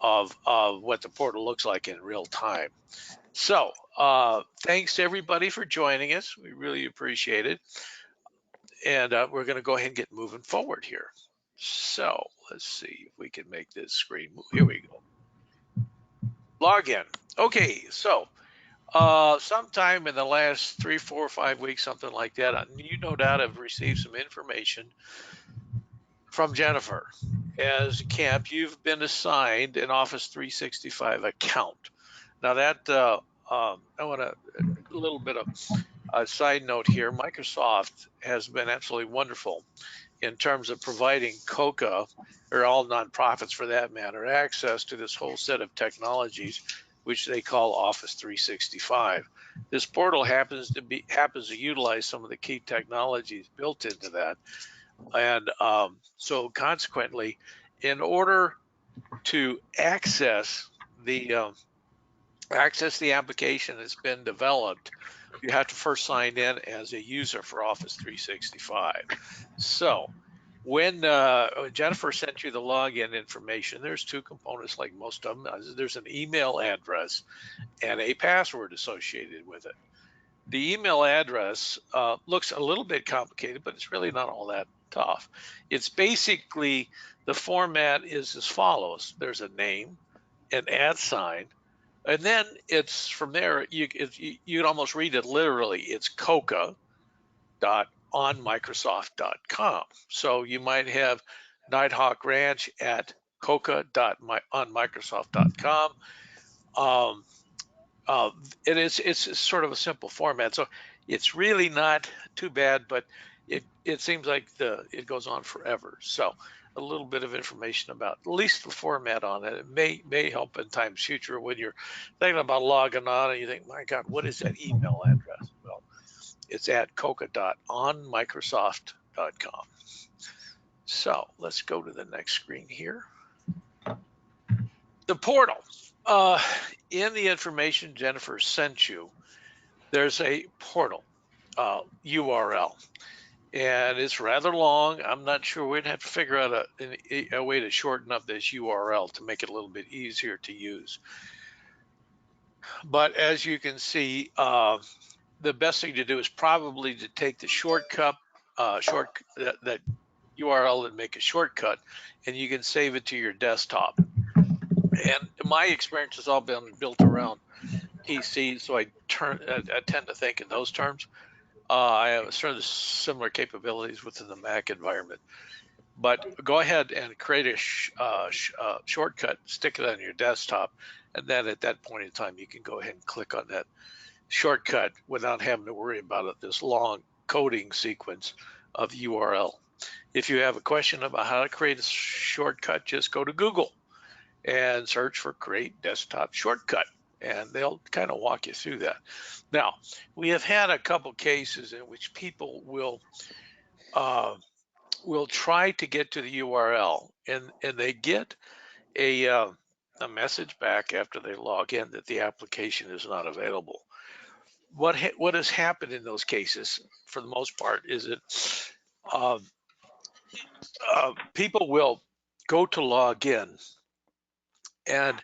of what the portal looks like in real time. So thanks to everybody for joining us. We really appreciate it. And we're going to go ahead and get moving forward here. So let's see if we can make this screen move. Here we go. Login. Okay, so sometime in the last 3, 4, 5 weeks, something like that, you no doubt have received some information from Jennifer. As camp, you've been assigned an Office 365 account. Now that I want a little bit of a side note here. Microsoft has been absolutely wonderful in terms of providing COCA, or all nonprofits for that matter, access to this whole set of technologies, which they call Office 365. This portal happens to utilize some of the key technologies built into that. And so consequently, in order to access the application that's been developed, you have to first sign in as a user for Office 365. So when Jennifer sent you the login information, there's two components like most of them. There's an email address and a password associated with it. The email address looks a little bit complicated, but it's really not all that tough. It's basically, the format is as follows. There's a name, an @ and then it's from there, you can almost read it literally. It's coca.onmicrosoft.com. So you might have Nighthawk Ranch at coca.onmicrosoft.com. It's sort of a simple format, so it's really not too bad, but it seems like it goes on forever. So a little bit of information about at least the format on it. It may help in times future when you're thinking about logging on and you think, my God, what is that email address? Well, it's at coca.onmicrosoft.com. So let's go to the next screen here. The portal. In the information Jennifer sent you, there's a portal URL, and it's rather long. I'm not sure. We'd have to figure out a way to shorten up this URL to make it a little bit easier to use. But as you can see, the best thing to do is probably to take the shortcut, that URL, and make a shortcut, and you can save it to your desktop. And my experience has all been built around PC, so I tend to think in those terms. I have sort of similar capabilities within the Mac environment. But go ahead and create a shortcut, stick it on your desktop, and then at that point in time, you can go ahead and click on that shortcut without having to worry about this long coding sequence of URL. If you have a question about how to create a shortcut, just go to Google and search for create desktop shortcut, and they'll kind of walk you through that. Now, we have had a couple cases in which people will try to get to the URL, and they get a message back after they log in that the application is not available. What has happened in those cases, for the most part, is that people will go to log in, and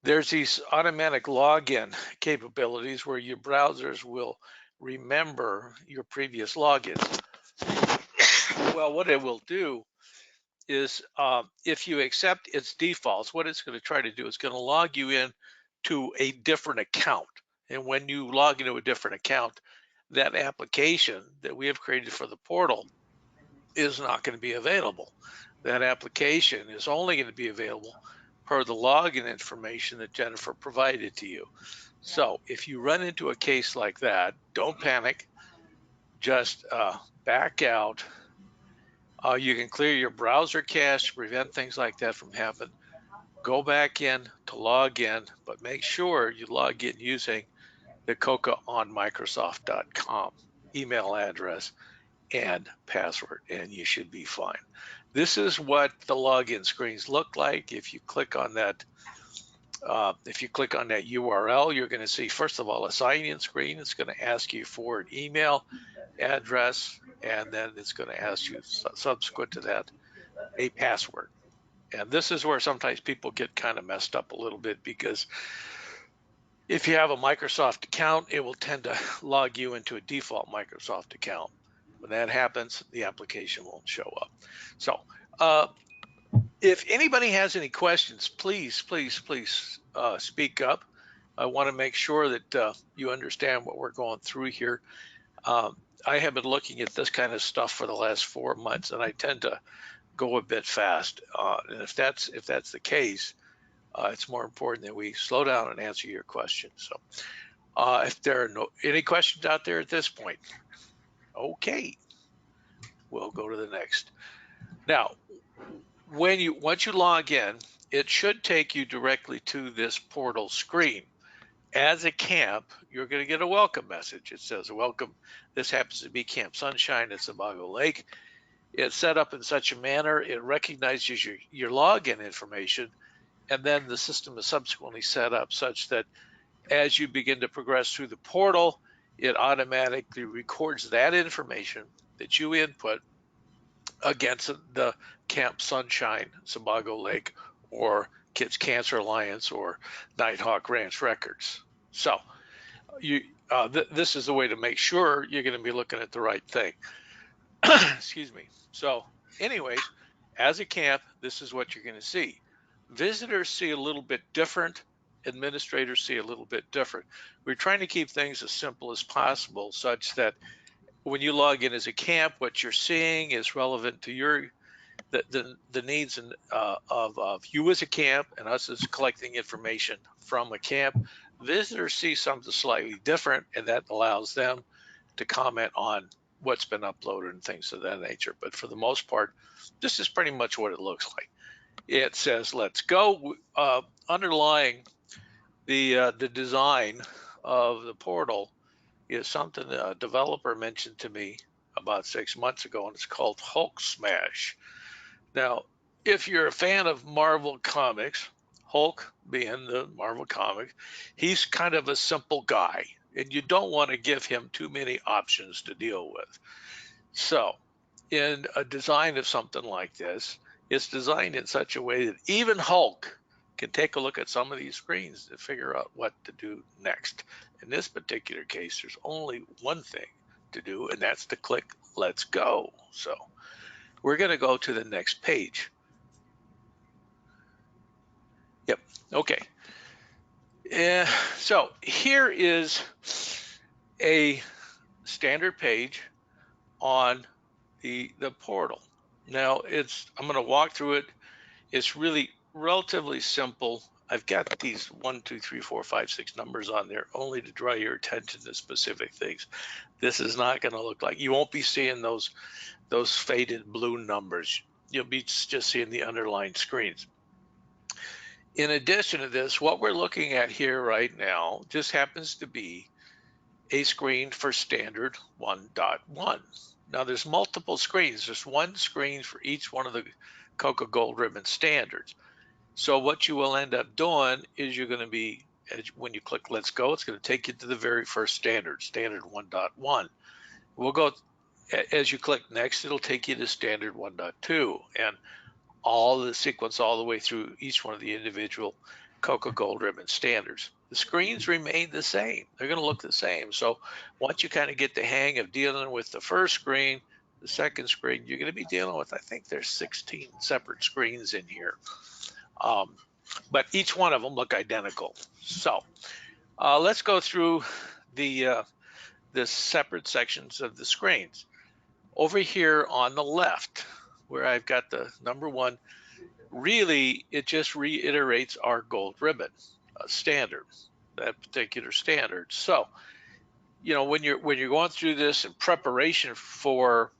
there's these automatic login capabilities where your browsers will remember your previous logins. Well, what it will do is, if you accept its defaults, what it's going to try to do is going to log you in to a different account. And when you log into a different account, that application that we have created for the portal is not going to be available. That application is only going to be available per the login information that Jennifer provided to you. So if you run into a case like that, don't panic. Just back out. You can clear your browser cache to prevent things like that from happening. Go back in to log in, but make sure you log in using the coca.onmicrosoft.com email address and password, and you should be fine. This is what the login screens look like. If you click on that, URL, you're going to see, first of all, a sign-in screen. It's going to ask you for an email address, and then it's going to ask you, subsequent to that, a password. And this is where sometimes people get kind of messed up a little bit, because if you have a Microsoft account, it will tend to log you into a default Microsoft account. When that happens, the application won't show up. So if anybody has any questions, please, please, please speak up. I want to make sure that you understand what we're going through here. I have been looking at this kind of stuff for the last 4 months, and I tend to go a bit fast. And if that's the case, it's more important that we slow down and answer your questions. So if there are any questions out there at this point, okay, we'll go to the next. Now, once you log in, it should take you directly to this portal screen. As a camp, you're going to get a welcome message. It says, welcome. This happens to be Camp Sunshine at Sebago Lake. It's set up in such a manner, it recognizes your login information, and then the system is subsequently set up such that as you begin to progress through the portal, it automatically records that information that you input against the Camp Sunshine, Sebago Lake, or Kids Cancer Alliance, or Nighthawk Ranch records. So this is the way to make sure you're going to be looking at the right thing. Excuse me. So anyways, as a camp, this is what you're going to see. Visitors see a little bit different. Administrators see a little bit different. We're trying to keep things as simple as possible, such that when you log in as a camp, what you're seeing is relevant to the needs of you as a camp and us as collecting information from a camp. Visitors see something slightly different, and that allows them to comment on what's been uploaded and things of that nature. But for the most part, this is pretty much what it looks like. It says, let's go. Underlying the design of the portal is something a developer mentioned to me about 6 months ago, and it's called Hulk Smash. Now, if you're a fan of Marvel Comics, Hulk being the Marvel comic, he's kind of a simple guy, and you don't want to give him too many options to deal with. So, in a design of something like this, it's designed in such a way that even Hulk can take a look at some of these screens to figure out what to do next. In this particular case, there's only one thing to do, and that's to click Let's Go. So we're going to go to the next page. Yep. Okay. So here is a standard page on the portal. Now I'm going to walk through it. It's really relatively simple. I've got these 1, 2, 3, 4, 5, 6 numbers on there only to draw your attention to specific things. This is not going to look like, you won't be seeing those faded blue numbers. You'll be just seeing the underlined screens. In addition to this, what we're looking at here right now just happens to be a screen for standard 1.1. Now there's multiple screens. There's one screen for each one of the COCA Gold Ribbon standards. So what you will end up doing is you're going to be, when you click Let's Go, it's going to take you to the very first standard, standard 1.1. We'll go, as you click next, it'll take you to standard 1.2, and all the sequence all the way through each one of the individual COCA Gold Ribbon standards. The screens remain the same. They're going to look the same. So once you kind of get the hang of dealing with the first screen, the second screen, you're going to be dealing with, I think there's 16 separate screens in here. But each one of them look identical. So let's go through the separate sections of the screens. Over here on the left, where I've got the number 1, really it just reiterates our gold ribbon standard, that particular standard. So, you know, when you're going through this in preparation for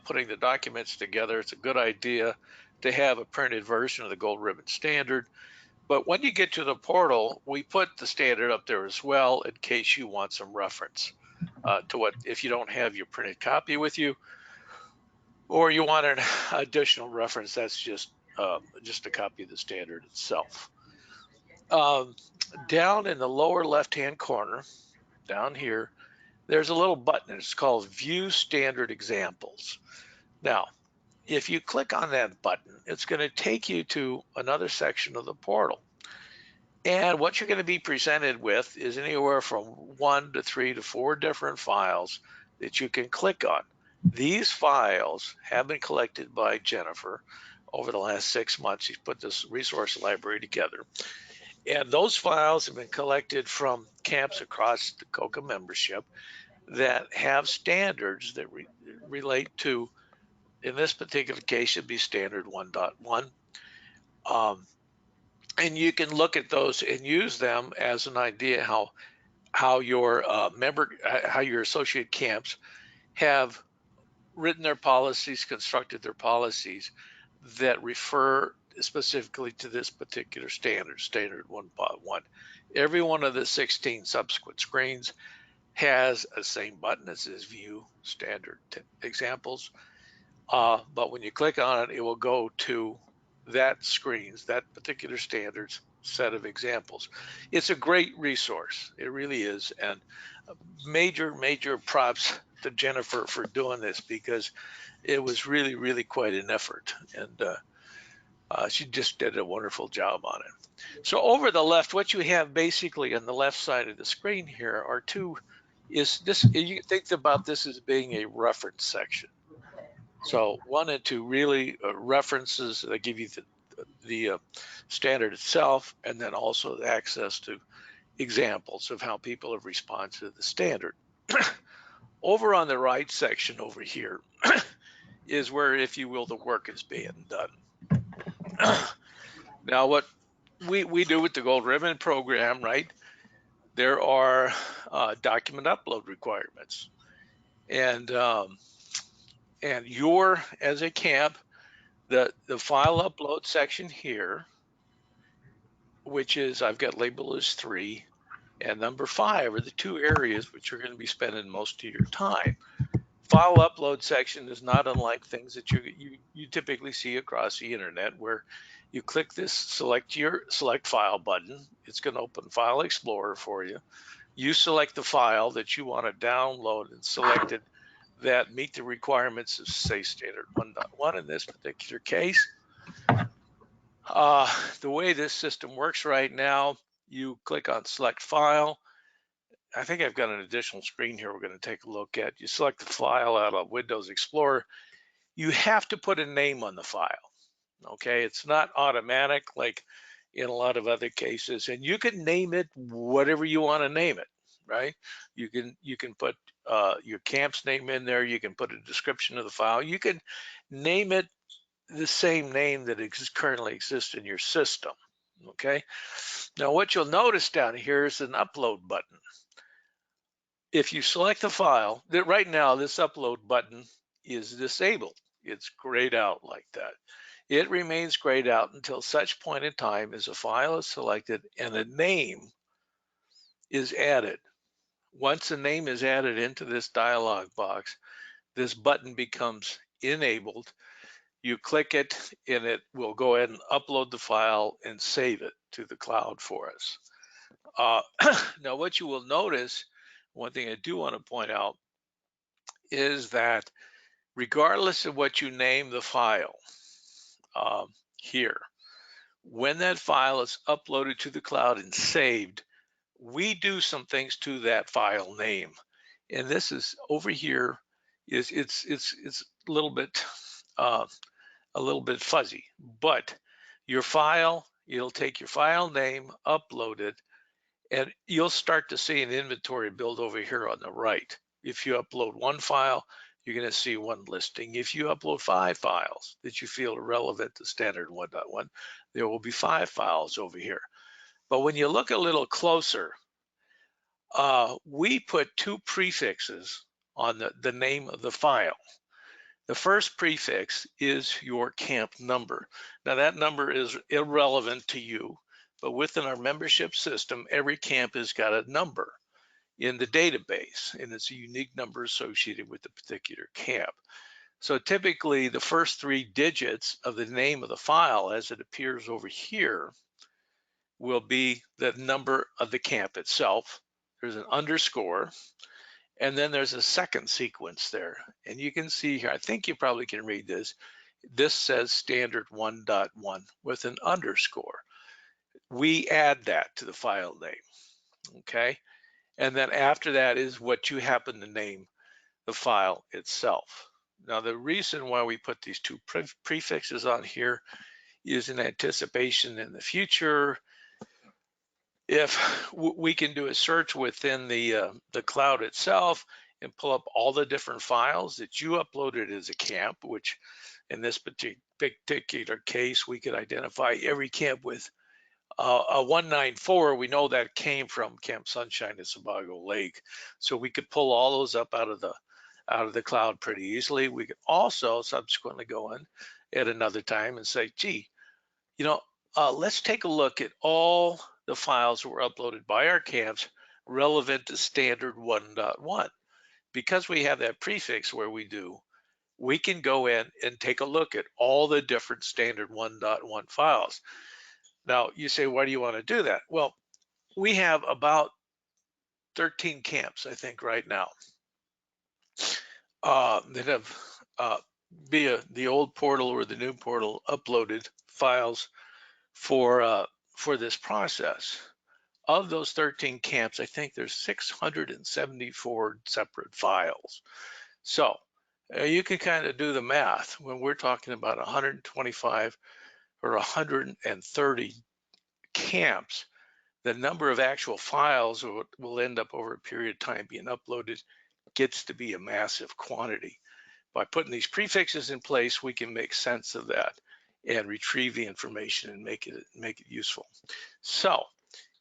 putting the documents together, it's a good idea to have a printed version of the gold ribbon standard. But when you get to the portal, we put the standard up there as well in case you want some reference to what, if you don't have your printed copy with you, or you want an additional reference, that's just a copy of the standard itself. Down in the lower left-hand corner, down here, there's a little button. It's called View Standard Examples. Now, if you click on that button, it's going to take you to another section of the portal. And what you're going to be presented with is anywhere from 1 to 3 to 4 different files that you can click on. These files have been collected by Jennifer over the last 6 months. She's put this resource library together. And those files have been collected from camps across the COCA membership that have standards that relate to, in this particular case, should be standard 1.1. And you can look at those and use them as an idea how your how your associate camps have written their policies, constructed their policies that refer specifically to this particular standard, standard 1.1. Every one of the 16 subsequent screens has a same button that says view standard examples. But when you click on it, it will go to that screens, that particular standards set of examples. It's a great resource. It really is. And major props to Jennifer for doing this, because it was really quite an effort. And she just did a wonderful job on it. So over the left, what you have basically on the left side of the screen here are you think about this as being a reference section. So 1 and 2 really references that give you the standard itself, and then also the access to examples of how people have responded to the standard. Over on the right section over here is where, if you will, the work is being done. Now, what we do with the Gold Ribbon program, right? There are document upload requirements, and you're, as a camp, the file upload section here, which is I've got labeled as 3, and number 5 are the 2 areas which you're going to be spending most of your time. File upload section is not unlike things that you typically see across the internet, where you click this select file button. It's going to open File Explorer for you. You select the file that you want to download and select it that meet the requirements of, say, standard 1.1 in this particular case. The way this system works right now, you click on select file. I think I've got an additional screen here we're going to take a look at. You select the file out of Windows Explorer. You have to put a name on the file. Okay, it's not automatic like in a lot of other cases, and you can name it whatever you want to name it, right? You can put your camp's name in there. You can put a description of the file. You can name it the same name that currently exists in your system. Okay, now what you'll notice down here is an upload button. If you select the file, that right now this upload button is disabled. It's grayed out like that. It remains grayed out until such point in time as a file is selected and a name is added. Once a name is added into this dialog box, this button becomes enabled. You click it and it will go ahead and upload the file and save it to the cloud for us. Now, what you will notice, one thing I do want to point out, is that regardless of what you name the file here, when that file is uploaded to the cloud and saved, we do some things to that file name. And this is over here, it's a little bit fuzzy, but your file, it'll take your file name, upload it, and you'll start to see an inventory build over here on the right. If you upload 1 file, you're going to see 1 listing. If you upload 5 files that you feel are relevant to standard 1.1, there will be 5 files over here. But when you look a little closer, we put 2 prefixes on the name of the file. The first prefix is your camp number. Now that number is irrelevant to you, but within our membership system, every camp has got a number in the database, and it's a unique number associated with the particular camp. So typically the first 3 digits of the name of the file as it appears over here will be the number of the camp itself. There's an underscore, and then there's a second sequence there. And you can see here, I think you probably can read this. This says standard 1.1 with an underscore. We add that to the file name, okay? And then after that is what you happen to name the file itself. Now, the reason why we put these two prefixes on here is in anticipation in the future. If we can do a search within the cloud itself and pull up all the different files that you uploaded as a camp, which in this particular case, we could identify every camp with a 194. We know that came from Camp Sunshine at Sebago Lake. So we could pull all those up out of the cloud pretty easily. We could also subsequently go in at another time and say, gee, you know, let's take a look at all the files that were uploaded by our camps relevant to standard 1.1. Because we have that prefix where we can go in and take a look at all the different standard 1.1 files. Now, you say, why do you want to do that? Well, we have about 13 camps, I think, right now that have via the old portal or the new portal uploaded files for this process. Of those 13 camps, I think there's 674 separate files. So you can kind of do the math when we're talking about 125 or 130 camps. The number of actual files will end up over a period of time being uploaded gets to be a massive quantity. By putting these prefixes in place, we can make sense of that and retrieve the information and make it useful. So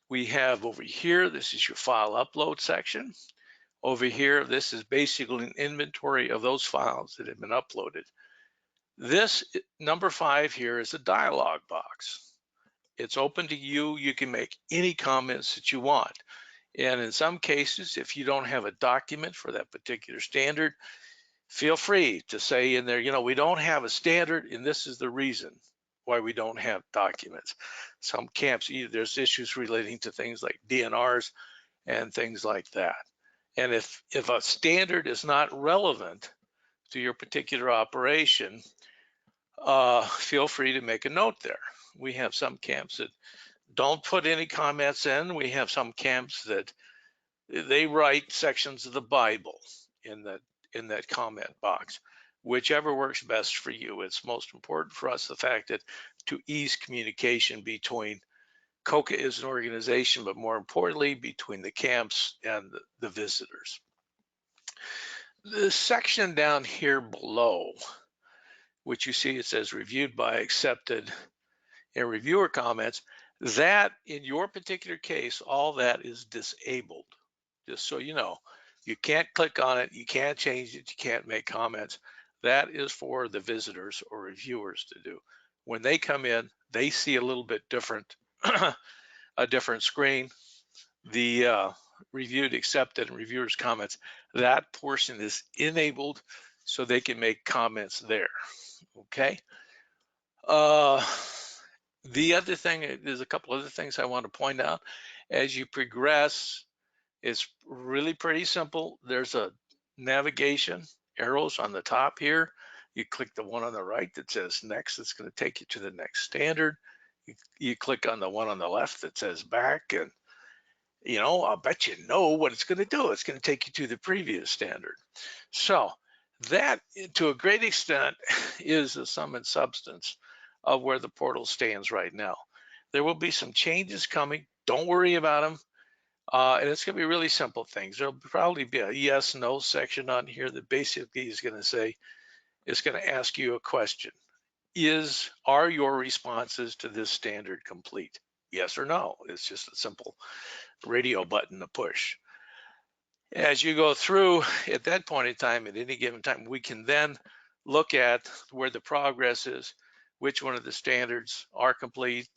we have over here, this is your file upload section. Over here, this is basically an inventory of those files that have been uploaded. This number 5 here is a dialog box. It's open to you. You can make any comments that you want. And in some cases, if you don't have a document for that particular standard, feel free to say in there, you know, we don't have a standard and this is the reason why we don't have documents. Some camps, there's issues relating to things like DNRs and things like that. And if a standard is not relevant to your particular operation, feel free to make a note there. We have some camps that don't put any comments in. We have some camps that they write sections of the Bible in that comment box. Whichever works best for you. It's most important for us the fact that to ease communication between COCA as an organization, but more importantly, between the camps and the visitors. The section down here below, which you see it says reviewed by, accepted, and reviewer comments, that in your particular case, all that is disabled. Just so you know, you can't click on it, you can't change it, you can't make comments. That is for the visitors or reviewers to do. When they come in, they see a little bit different, a different screen. The reviewed, accepted, and reviewers comments, that portion is enabled so they can make comments there, okay? The other thing, there's a couple other things I want to point out. As you progress, it's really pretty simple. There's a navigation arrows on the top here. You click the one on the right that says next. It's going to take you to the next standard. You click on the one on the left that says back, and you know, I'll bet you know what it's going to do. It's going to take you to the previous standard. So that, to a great extent, is the sum and substance of where the portal stands right now. There will be some changes coming. Don't worry about them. And it's going to be really simple things. There'll probably be a yes, no section on here that basically is going to say, it's going to ask you a question. Are your responses to this standard complete? Yes or no. It's just a simple radio button to push. As you go through at that point in time, at any given time, we can then look at where the progress is, which one of the standards are complete,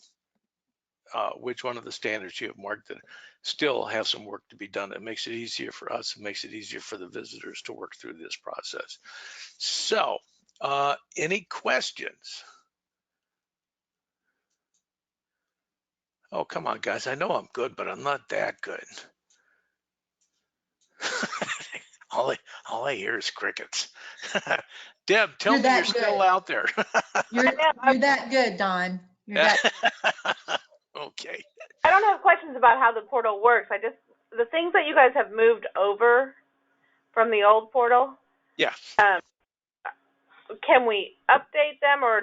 which one of the standards you have marked that still have some work to be done. It makes it easier for us. It makes it easier for the visitors to work through this process. So, any questions? Oh, come on, guys. I know I'm good, but I'm not that good. All I hear is crickets. Deb, tell You're me you're that still good. out there. You're that good, Don. You're that. Okay. I don't have questions about how the portal works. The things that you guys have moved over from the old portal, Yes. um, can we update them, or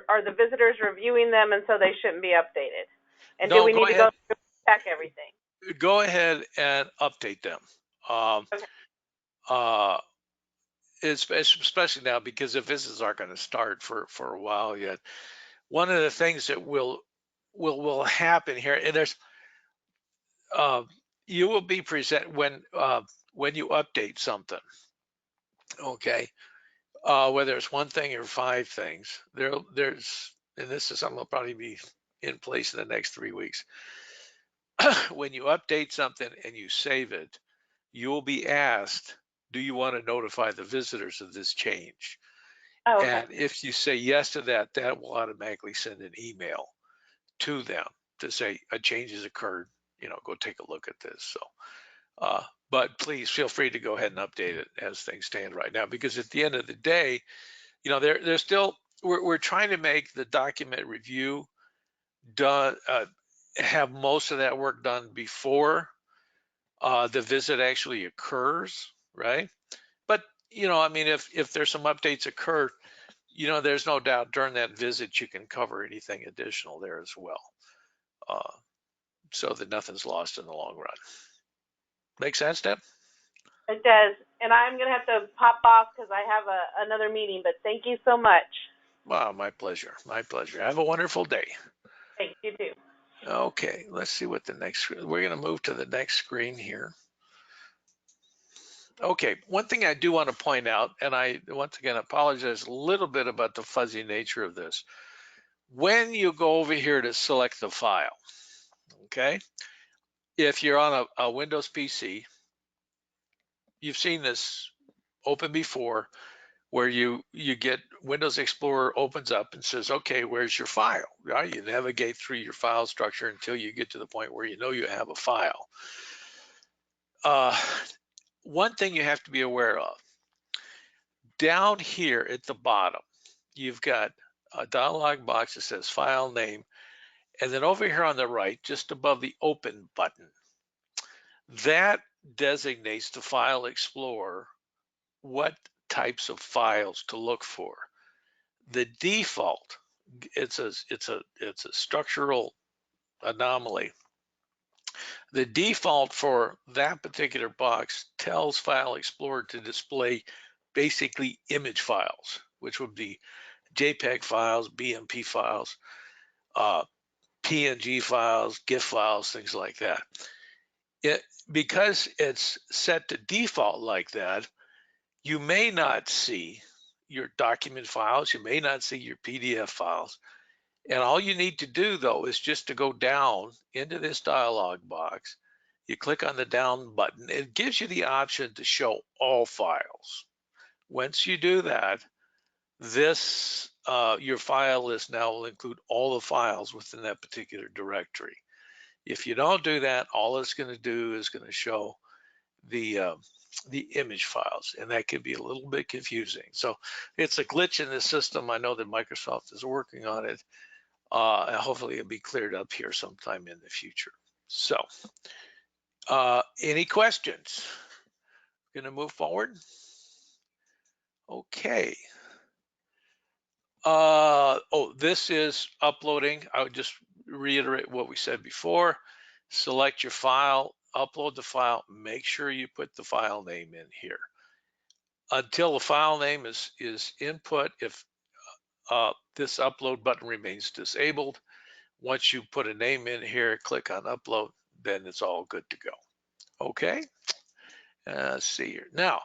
are the visitors reviewing them and so they shouldn't be updated? And do No, we go need to ahead. go through and check everything? Go ahead and update them. Um, Okay. uh, especially now because the visits aren't going to start for a while yet. One of the things that will happen here, and there's you will be present when you update something. Okay, whether it's one thing or five things, there's and this is something that'll probably be in place in the next 3 weeks. When you update something and you save it, you will be asked, do you want to notify the visitors of this change? Oh, okay. And if you say yes to that, that will automatically send an email to them to say a change has occurred. Go take a look at this. So, but please feel free to go ahead and update it as things stand right now, because at the end of the day, they're still we're trying to make the document review done, have most of that work done before the visit actually occurs, right? But I mean, if there's some updates occur, there's no doubt during that visit you can cover anything additional there as well, uh, so that nothing's lost in the long run. Make sense, Deb? It does. And I'm going to have to pop off because I have another meeting, but thank you so much. Wow, my pleasure. My pleasure. Have a wonderful day. Thanks, you too. Okay, let's see what the next, we're going to move to the next screen here. Okay, one thing I do want to point out, and I once again apologize a little bit about the fuzzy nature of this. When you go over here to select the file, okay, if you're on a Windows PC, you've seen this open before, where you get Windows Explorer opens up and says, okay, where's your file? Right? You navigate through your file structure until you get to the point where you have a file. One thing you have to be aware of, down here at the bottom, you've got a dialog box that says file name, and then over here on the right, just above the open button, that designates the File Explorer what types of files to look for. The default, it's a structural anomaly. The default for that particular box tells File Explorer to display basically image files, which would be JPEG files, BMP files, PNG files, GIF files, things like that. Because it's set to default like that, you may not see your document files, you may not see your PDF files. And all you need to do, though, is just to go down into this dialog box. You click on the down button. It gives you the option to show all files. Once you do that, this your file list now will include all the files within that particular directory. If you don't do that, all it's going to do is going to show the image files, and that can be a little bit confusing. So it's a glitch in the system. I know that Microsoft is working on it. Hopefully it'll be cleared up here sometime in the future. So any questions? Gonna move forward? Okay. This is uploading. I would just reiterate what we said before. Select your file, upload the file, make sure you put the file name in here. Until the file name is input, if this upload button remains disabled, once you put a name in here, click on upload, then it's all good to go. Okay, let's see here. Now,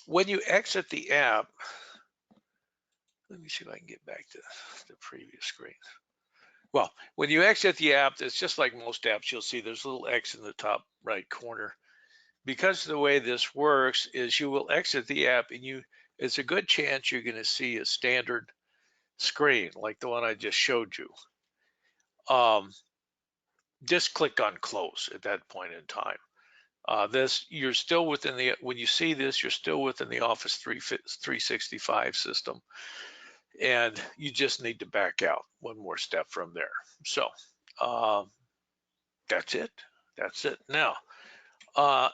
when you exit the app, let me see if I can get back to the previous screen. Well, when you exit the app, it's just like most apps. You'll see there's a little X in the top right corner. Because the way this works is you will exit the app, and it's a good chance you're going to see a standard screen like the one I just showed you. Just click on close at that point in time. You're still within the, when you see this, you're still within the Office 365 system, and you just need to back out one more step from there. So that's it. That's it. Now,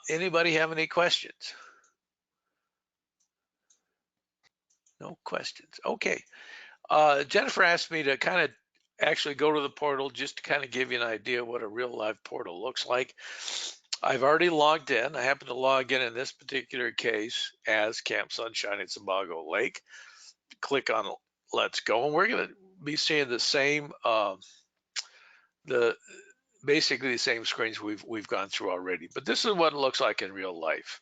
anybody have any questions? No questions. Okay. Jennifer asked me to kind of actually go to the portal just to kind of give you an idea what a real live portal looks like. I've already logged in. I happen to log in this particular case as Camp Sunshine at Sebago Lake. Click on Let's Go, and we're going to be seeing the same, basically the same screens we've gone through already. But this is what it looks like in real life.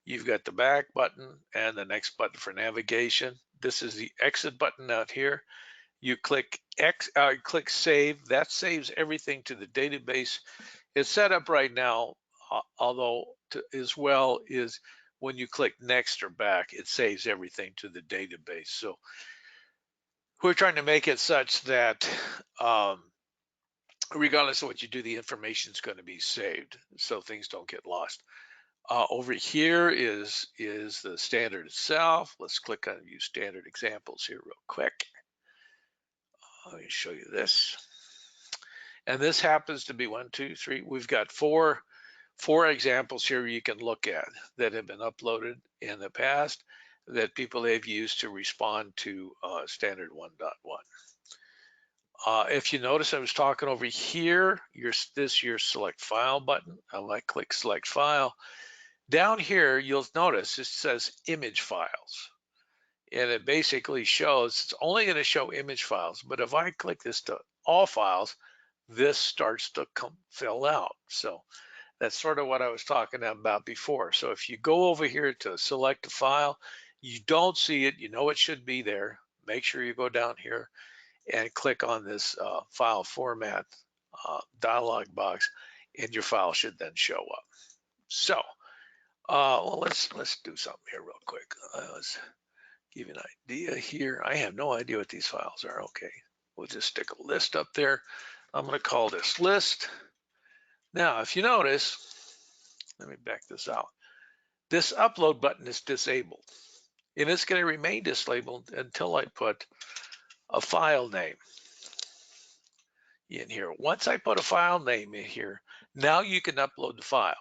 You've got the back button and the next button for navigation. This is the exit button out here. You click click save. That saves everything to the database. It's set up right now, although as well is when you click next or back, it saves everything to the database. So we're trying to make it such that regardless of what you do, the information is going to be saved so things don't get lost. Over here is the standard itself. Let's click on View Standard Examples here real quick. Let me show you this. And this happens to be 1, 2, 3. We've got four examples here you can look at that have been uploaded in the past that people have used to respond to standard 1.1. If you notice, I was talking over here, your select file button. I click select file. Down here, you'll notice it says image files. And it basically shows, it's only going to show image files. But if I click this to all files, this starts to fill out. So that's sort of what I was talking about before. So if you go over here to select a file, you don't see it, you know it should be there. Make sure you go down here and click on this file format dialog box, and your file should then show up. So, well, let's do something here real quick. Let's give you an idea here. I have no idea what these files are. Okay, we'll just stick a list up there. I'm going to call this list. Now, if you notice, let me back this out. This upload button is disabled, and it's going to remain disabled until I put a file name in here. Once I put a file name in here, now you can upload the file.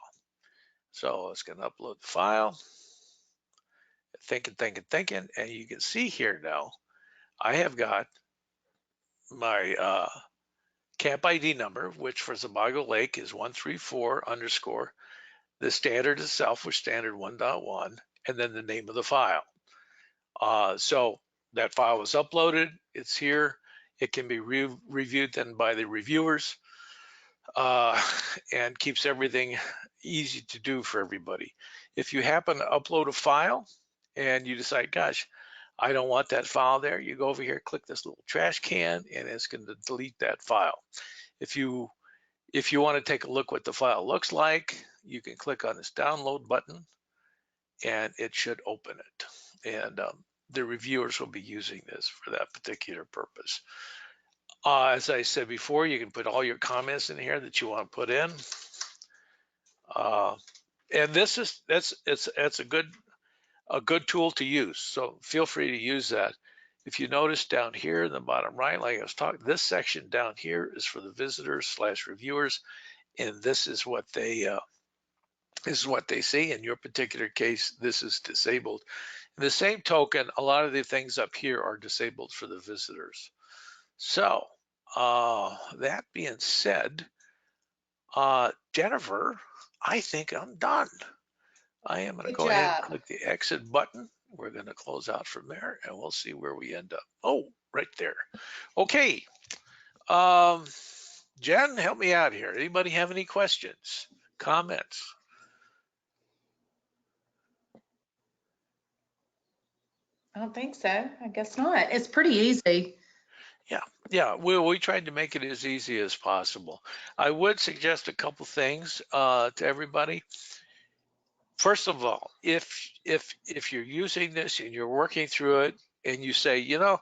So it's going to upload the file. Thinking, and you can see here now, I have got my camp ID number, which for Sebago Lake is 134 _ the standard itself, which standard 1.1, and then the name of the file. So that file was uploaded, it's here, it can be reviewed then by the reviewers, and keeps everything easy to do for everybody. If you happen to upload a file and you decide, gosh, I don't want that file there, you go over here, click this little trash can, and it's going to delete that file. If you want to take a look what the file looks like, you can click on this download button and it should open it. And the reviewers will be using this for that particular purpose. As I said before, you can put all your comments in here that you want to put in. And it's a good tool to use. So feel free to use that. If you notice down here in the bottom right, like I was talking, this section down here is for the visitors / reviewers, and this is what they see. In your particular case, this is disabled. In the same token, a lot of the things up here are disabled for the visitors. So that being said, Jennifer, I think I'm done. I am going to go ahead and click the exit button. We're going to close out from there and we'll see where we end up. Oh, right there. Okay. Jen, help me out here. Anybody have any questions, comments? I don't think so. I guess not. It's pretty easy. Yeah. We tried to make it as easy as possible. I would suggest a couple things to everybody. First of all, if you're using this and you're working through it and you say, you know,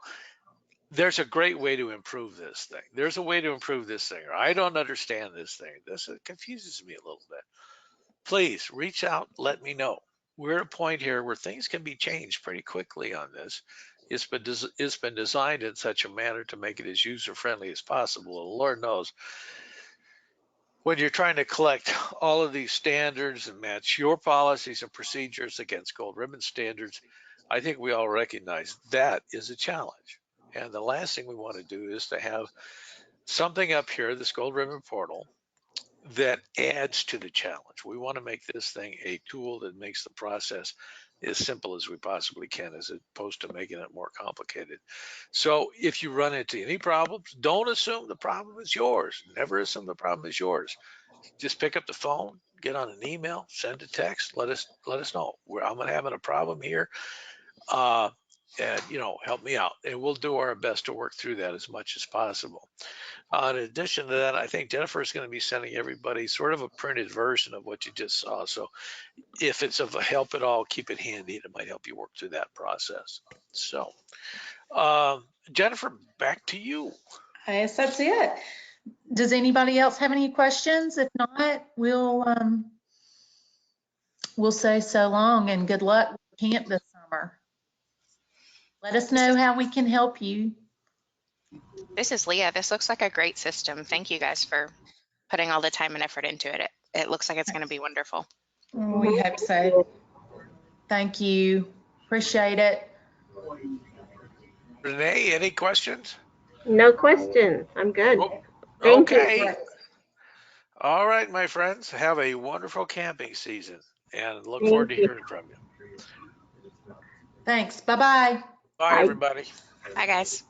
there's a great way to improve this thing. There's a way to improve this thing, or I don't understand this thing. This confuses me a little bit. please reach out, let me know. We're at a point here where things can be changed pretty quickly on this. It's been designed in such a manner to make it as user friendly as possible. And Lord knows, when you're trying to collect all of these standards and match your policies and procedures against gold ribbon standards, I think we all recognize that is a challenge. And the last thing we want to do is to have something up here, this gold ribbon portal, that adds to the challenge. We want to make this thing a tool that makes the process as simple as we possibly can, as opposed to making it more complicated. So if you run into any problems, don't assume the problem is yours. Never assume the problem is yours. Just pick up the phone, get on an email, send a text, let us know. I'm having a problem here. And help me out, and we'll do our best to work through that as much as possible. In addition to that, I think Jennifer is going to be sending everybody sort of a printed version of what you just saw. So if it's of help at all, keep it handy. It might help you work through that process. So, Jennifer, back to you. I guess that's it. Does anybody else have any questions? If not, we'll say so long and good luck with camp this summer. Let us know how we can help you. This is Leah. This looks like a great system. Thank you guys for putting all the time and effort into it. It looks like it's going to be wonderful. We hope so. Thank you. Appreciate it. Renee, any questions? No questions. I'm good. Oh, Thank okay. you. All right, my friends. Have a wonderful camping season and look Thank forward to you. hearing from you. Thanks. Bye-bye. Bye, Bye. everybody. Bye, guys.